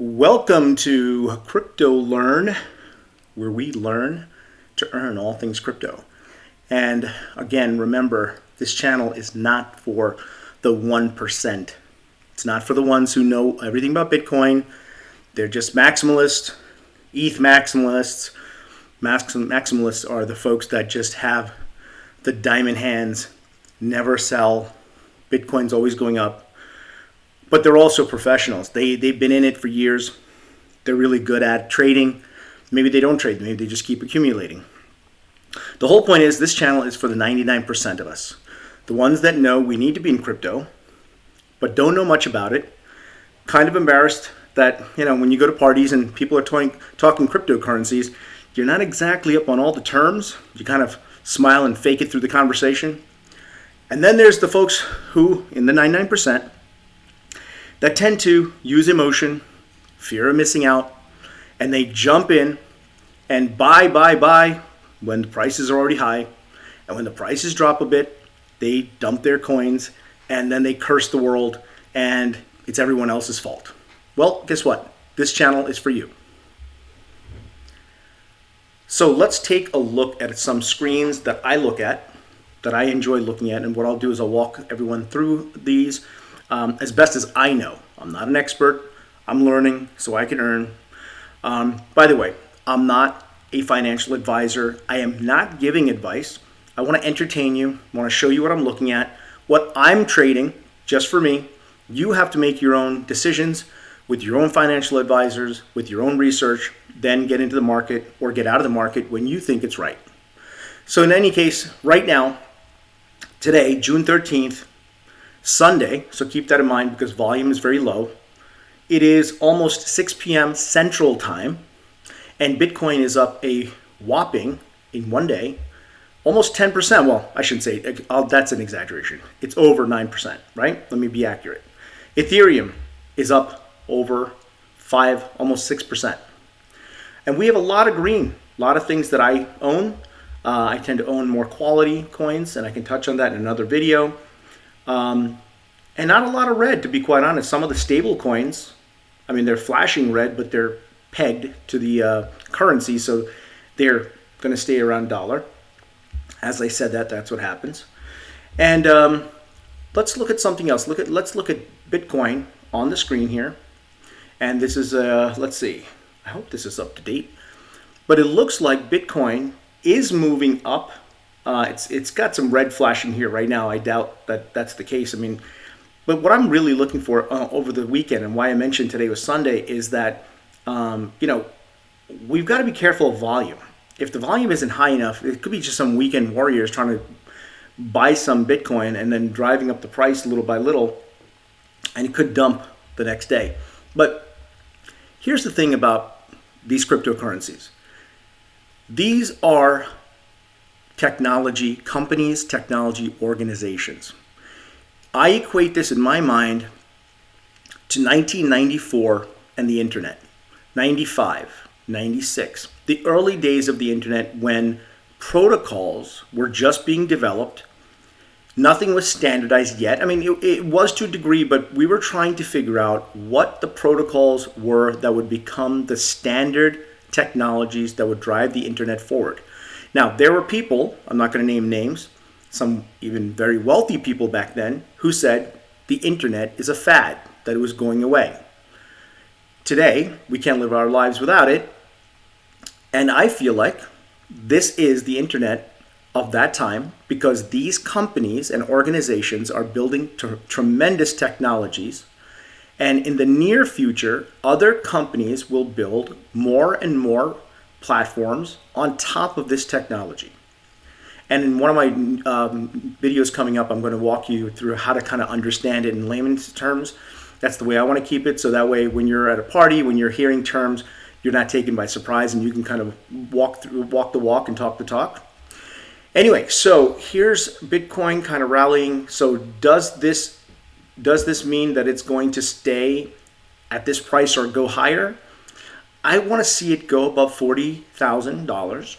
Welcome to Crypto Learn, where we learn to earn all things crypto. And again, remember, this channel is not for the 1%. It's not for the ones who know everything about Bitcoin. They're just maximalists, ETH maximalists. Maximalists are the folks that just have the diamond hands, never sell. Bitcoin's always going up. But they're also professionals. They've been in it for years. They're really good at trading. Maybe they don't trade. Maybe they just keep accumulating. The whole point is this channel is for the 99% of us. The ones that know we need to be in crypto, but don't know much about it. Kind of embarrassed that, when you go to parties and people are talking cryptocurrencies, you're not exactly up on all the terms. You kind of smile and fake it through the conversation. And then there's the folks who, in the 99%, that tend to use emotion, fear of missing out, and they jump in and buy when the prices are already high. And when the prices drop a bit, they dump their coins and then they curse the world and it's everyone else's fault. Well, guess what? This channel is for you. So let's take a look at some screens that I look at, that I enjoy looking at, and what I'll do is I'll walk everyone through these as best as I know. I'm not an expert. I'm learning so I can earn. By the way, I'm not a financial advisor. I am not giving advice. I want to entertain you. I want to show you what I'm looking at, what I'm trading just for me. You have to make your own decisions with your own financial advisors, with your own research, then get into the market or get out of the market when you think it's right. So in any case, right now, today, June 13th, Sunday, so keep that in mind because volume is very low. It is almost 6 p.m. Central Time, and Bitcoin is up a whopping, in one day, almost 10%. Well, I shouldn't say, that's an exaggeration. It's over 9%, right? Let me be accurate. Ethereum is up over 5, almost 6%. And we have a lot of green, a lot of things that I own. I tend to own more quality coins, and I can touch on that in another video. And not a lot of red, to be quite honest. Some of the stable coins, they're flashing red, but they're pegged to the currency, so they're going to stay around $1. As I said that's what happens. And let's look at something else. Let's look at Bitcoin on the screen here. And this is, let's see, I hope this is up to date. But it looks like Bitcoin is moving up. It's got some red flashing here right now. I doubt that that's the case. But what I'm really looking for over the weekend, and why I mentioned today was Sunday, is that we've got to be careful of volume. If the volume isn't high enough, it could be just some weekend warriors trying to buy some Bitcoin and then driving up the price little by little, and it could dump the next day. But here's the thing about these cryptocurrencies. These are technology companies, technology organizations. I equate this in my mind to 1994 and the internet. 95, 96. The early days of the internet when protocols were just being developed. Nothing was standardized yet. It was to a degree, but we were trying to figure out what the protocols were that would become the standard technologies that would drive the internet forward. Now, there were people, I'm not going to name names, some even very wealthy people back then, who said the internet is a fad, that it was going away. Today, we can't live our lives without it, and I feel like this is the internet of that time because these companies and organizations are building tremendous technologies, and in the near future, other companies will build more and more platforms on top of this technology. And in one of my videos coming up, I'm going to walk you through how to kind of understand it in layman's terms. That's the way I want to keep it, so that way when you're at a party, when you're hearing terms, you're not taken by surprise and you can kind of walk the walk and talk the talk. Anyway, so here's Bitcoin kind of rallying. So does this mean that it's going to stay at this price or go higher? I want to see it go above $40,000,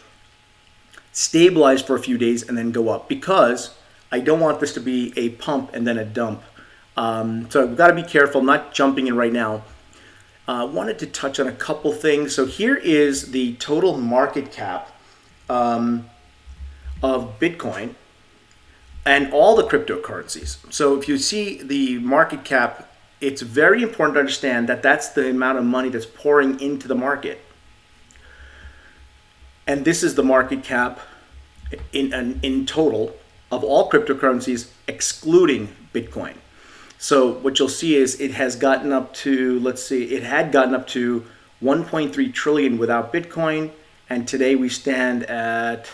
stabilize for a few days, and then go up because I don't want this to be a pump and then a dump. So we've got to be careful, not jumping in right now. Wanted to touch on a couple things. So here is the total market cap of Bitcoin and all the cryptocurrencies. So if you see the market cap, it's very important to understand that that's the amount of money that's pouring into the market. And this is the market cap in total of all cryptocurrencies, excluding Bitcoin. So what you'll see is it has gotten up to, it had gotten up to 1.3 trillion without Bitcoin, and today we stand at,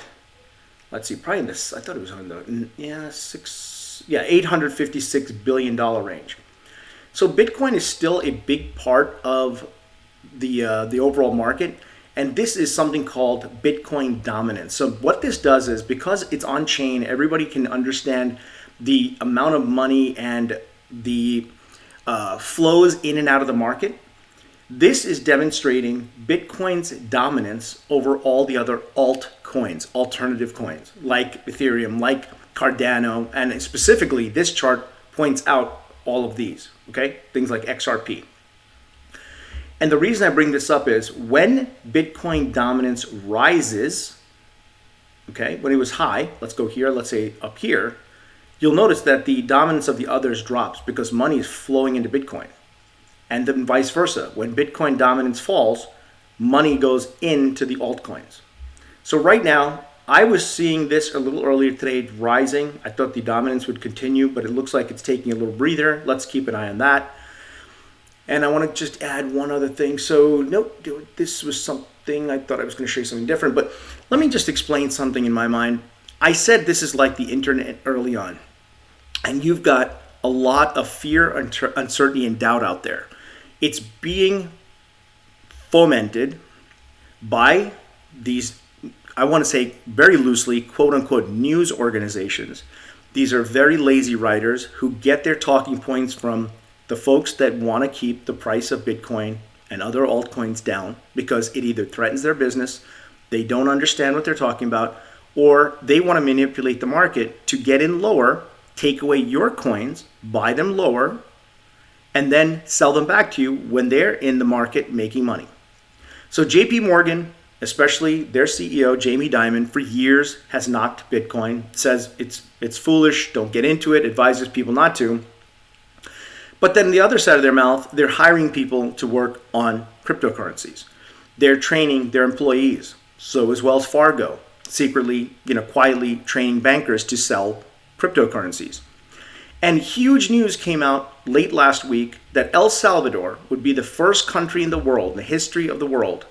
probably in this, I thought it was on the, $856 billion range. So Bitcoin is still a big part of the overall market, and this is something called Bitcoin dominance. So what this does is, because it's on chain, everybody can understand the amount of money and the flows in and out of the market. This is demonstrating Bitcoin's dominance over all the other altcoins, alternative coins, like Ethereum, like Cardano, and specifically this chart points out all of these, okay? Things like XRP. And the reason I bring this up is when Bitcoin dominance rises, okay, when it was high, let's go here, let's say up here, you'll notice that the dominance of the others drops because money is flowing into Bitcoin. And then vice versa. When Bitcoin dominance falls, money goes into the altcoins. So right now, I was seeing this a little earlier today rising. I thought the dominance would continue, but it looks like it's taking a little breather. Let's keep an eye on that. And I want to just add one other thing. So nope, this was something, I thought I was going to show you something different, but let me just explain something in my mind. I said this is like the internet early on, and you've got a lot of fear, uncertainty, and doubt out there. It's being fomented by these, I want to say very loosely, quote unquote, news organizations. These are very lazy writers who get their talking points from the folks that want to keep the price of Bitcoin and other altcoins down because it either threatens their business, they don't understand what they're talking about, or they want to manipulate the market to get in lower, take away your coins, buy them lower, and then sell them back to you when they're in the market making money. So JP Morgan, especially their CEO, Jamie Dimon, for years has knocked Bitcoin, says it's foolish, don't get into it, advises people not to. But then the other side of their mouth, they're hiring people to work on cryptocurrencies. They're training their employees. So is Wells Fargo, secretly, quietly training bankers to sell cryptocurrencies. And huge news came out late last week that El Salvador would be the first country in the world, in the history of the world,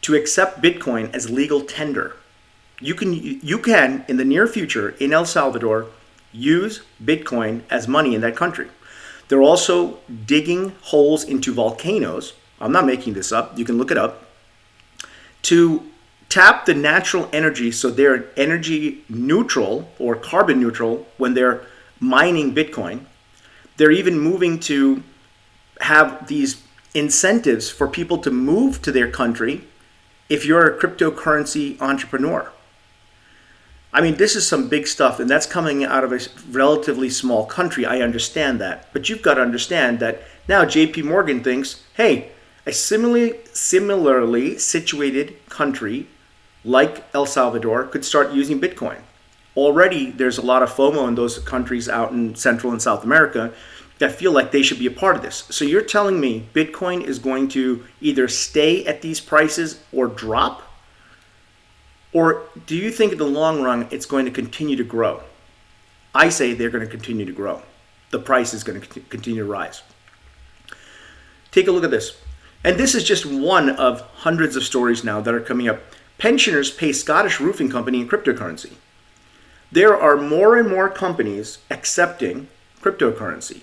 to accept Bitcoin as legal tender. You can, in the near future, in El Salvador, use Bitcoin as money in that country. They're also digging holes into volcanoes. I'm not making this up. You can look it up. To tap the natural energy so they're energy neutral or carbon neutral when they're mining Bitcoin. They're even moving to have these incentives for people to move to their country if you're a cryptocurrency entrepreneur. I mean, this is some big stuff, and that's coming out of a relatively small country. I understand that. But you've got to understand that now JP Morgan thinks, hey, a similarly situated country like El Salvador could start using Bitcoin. Already, there's a lot of FOMO in those countries out in Central and South America that feel like they should be a part of this. So you're telling me Bitcoin is going to either stay at these prices or drop? Or do you think in the long run it's going to continue to grow? I say they're going to continue to grow. The price is going to continue to rise. Take a look at this. And this is just one of hundreds of stories now that are coming up. Pensioners pay Scottish roofing company in cryptocurrency. There are more and more companies accepting cryptocurrency.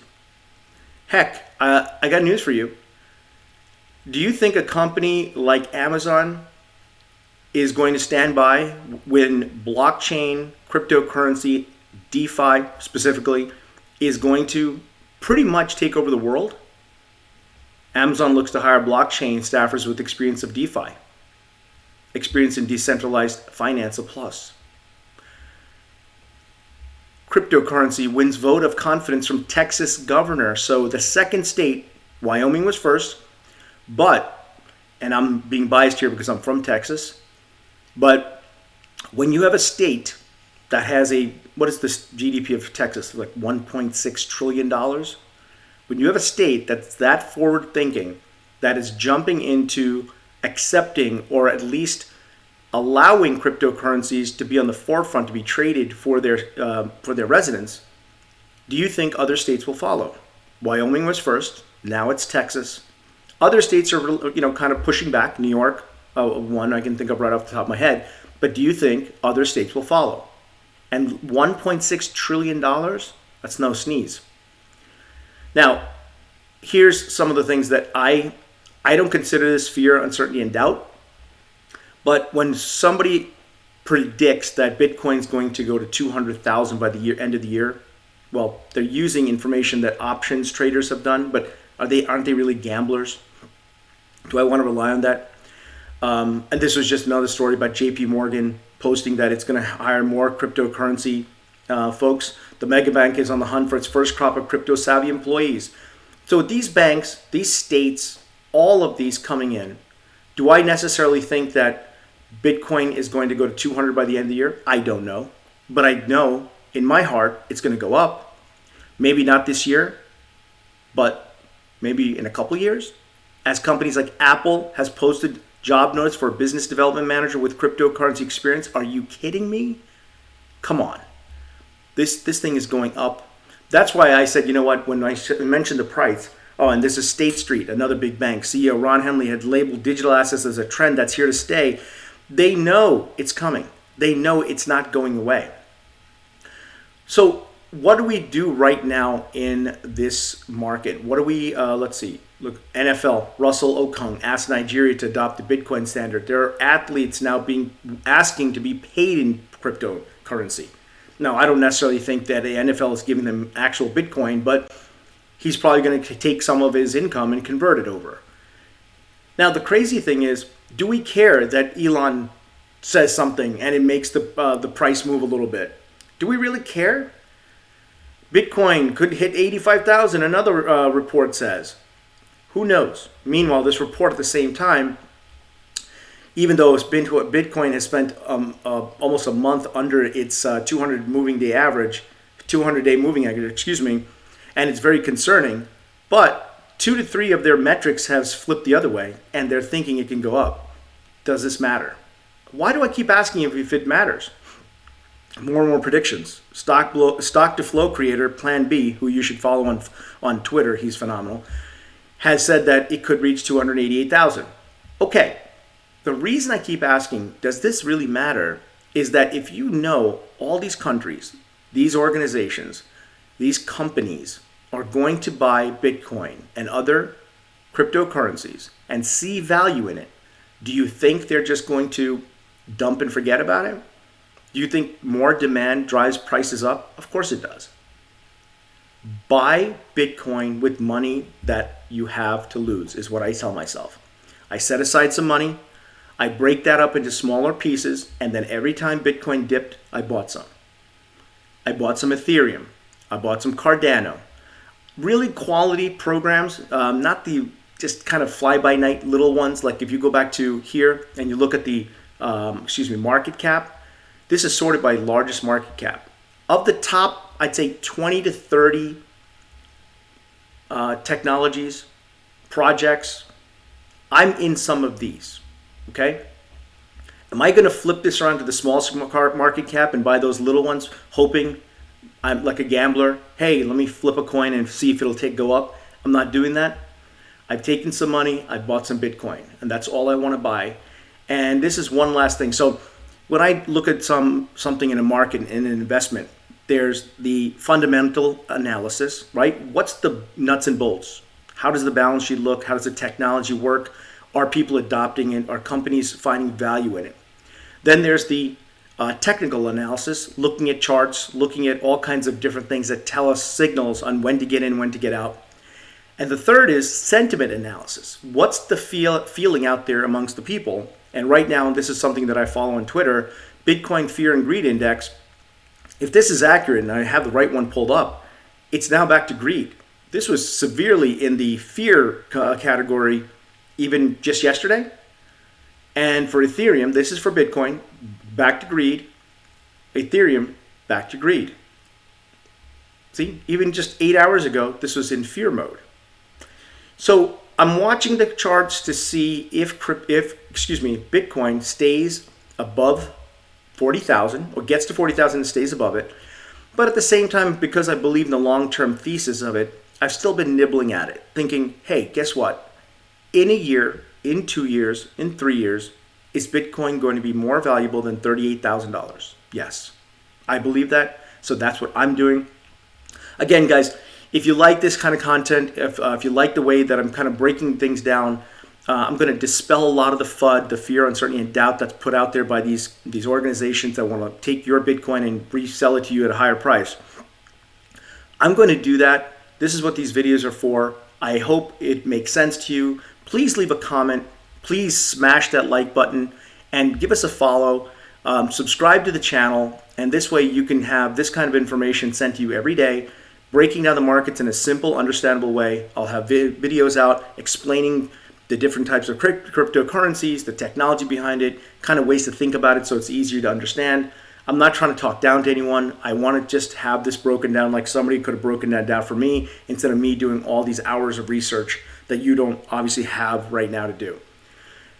Heck, I got news for you. Do you think a company like Amazon is going to stand by when blockchain, cryptocurrency, DeFi specifically, is going to pretty much take over the world? Amazon looks to hire blockchain staffers with experience of DeFi, experience in decentralized finance a plus. Cryptocurrency wins vote of confidence from Texas governor. So the second state, Wyoming was first, But, and I'm being biased here because I'm from Texas, but when you have a state that has what is this GDP of Texas? Like $1.6 trillion? When you have a state that's that forward thinking, that is jumping into accepting or at least allowing cryptocurrencies to be on the forefront to be traded for their residents, do you think other states will follow? Wyoming was first. Now it's Texas. Other states are, kind of pushing back. New York, one I can think of right off the top of my head. But do you think other states will follow? And $1.6 trillion, that's no sneeze. Now, here's some of the things that I don't consider this fear, uncertainty, and doubt. But when somebody predicts that Bitcoin is going to go to 200,000 by the end of the year, well, they're using information that options traders have done, but aren't they really gamblers? Do I want to rely on that? And this was just another story about JP Morgan posting that it's going to hire more cryptocurrency folks. The mega bank is on the hunt for its first crop of crypto-savvy employees. So these banks, these states, all of these coming in, do I necessarily think that Bitcoin is going to go to 200 by the end of the year? I don't know. But I know in my heart it's going to go up. Maybe not this year, but maybe in a couple years. As companies like Apple has posted job notice for a business development manager with cryptocurrency experience. Are you kidding me? Come on. This thing is going up. That's why I said, you know what, when I mentioned the price, and this is State Street, another big bank. CEO Ron Henley had labeled digital assets as a trend that's here to stay. They know it's coming. They know it's not going away. So what do we do right now in this market? What do we, let's see. Look, NFL, Russell Okung asked Nigeria to adopt the Bitcoin standard. There are athletes now asking to be paid in cryptocurrency. Now, I don't necessarily think that the NFL is giving them actual Bitcoin, but he's probably going to take some of his income and convert it over. Now, the crazy thing is, do we care that Elon says something and it makes the price move a little bit? Do we really care? Bitcoin could hit 85,000, another report says. Who knows? Meanwhile, this report at the same time, even though Bitcoin has spent almost a month under its 200 day moving average, and it's very concerning, but 2 to 3 of their metrics have flipped the other way, and they're thinking it can go up. Does this matter? Why do I keep asking if it matters? More and more predictions. Stock to flow creator Plan B, who you should follow on Twitter, he's phenomenal, has said that it could reach 288,000. Okay, the reason I keep asking, does this really matter, is that if you know all these countries, these organizations, these companies are going to buy Bitcoin and other cryptocurrencies and see value in it, do you think they're just going to dump and forget about it? Do you think more demand drives prices up? Of course it does. Buy Bitcoin with money that you have to lose is what I tell myself. I set aside some money, I break that up into smaller pieces, and then every time Bitcoin dipped, I bought some. I bought some Ethereum. I bought some Cardano. Really quality programs, not the just kind of fly-by-night little ones. Like if you go back to here and you look at the market cap, this is sorted by largest market cap. Of the top, I'd say 20 to 30 technologies, projects, I'm in some of these, okay? Am I going to flip this around to the small market cap and buy those little ones, hoping I'm like a gambler? Hey, let me flip a coin and see if it'll go up. I'm not doing that. I've taken some money, I bought some Bitcoin, and that's all I want to buy. And this is one last thing. So when I look at something in a market, in an investment, there's the fundamental analysis, right? What's the nuts and bolts? How does the balance sheet look? How does the technology work? Are people adopting it? Are companies finding value in it? Then there's the technical analysis, looking at charts, looking at all kinds of different things that tell us signals on when to get in, when to get out. And the third is sentiment analysis. What's the feeling out there amongst the people? And right now, this is something that I follow on Twitter, Bitcoin Fear and Greed Index. If this is accurate, and I have the right one pulled up, it's now back to greed. This was severely in the fear category even just yesterday. And for Ethereum, this is for Bitcoin, back to greed. Ethereum, back to greed. See, even just 8 hours ago, this was in fear mode. So I'm watching the charts to see if Bitcoin stays above 40,000 or gets to 40,000 and stays above it. But at the same time, because I believe in the long-term thesis of it, I've still been nibbling at it, thinking, hey, guess what? In a year, in 2 years, in 3 years, is Bitcoin going to be more valuable than $38,000? Yes, I believe that. So that's what I'm doing. Again, guys, if you like this kind of content, if you like the way that I'm kind of breaking things down, I'm going to dispel a lot of the FUD, the fear, uncertainty, and doubt that's put out there by these organizations that want to take your Bitcoin and resell it to you at a higher price. I'm going to do that. This is what these videos are for. I hope it makes sense to you. Please leave a comment. Please smash that like button and give us a follow. Subscribe to the channel, and this way you can have this kind of information sent to you every day, breaking down the markets in a simple, understandable way. I'll have videos out explaining the different types of cryptocurrencies, the technology behind it, kind of ways to think about it so it's easier to understand. I'm not trying to talk down to anyone. I want to just have this broken down like somebody could have broken that down for me instead of me doing all these hours of research that you don't obviously have right now to do.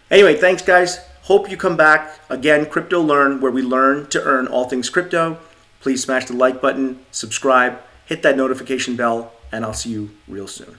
Anyway, thanks guys. Hope you come back. Again, Crypto Learn, where we learn to earn all things crypto. Please smash the like button, subscribe, hit that notification bell, and I'll see you real soon.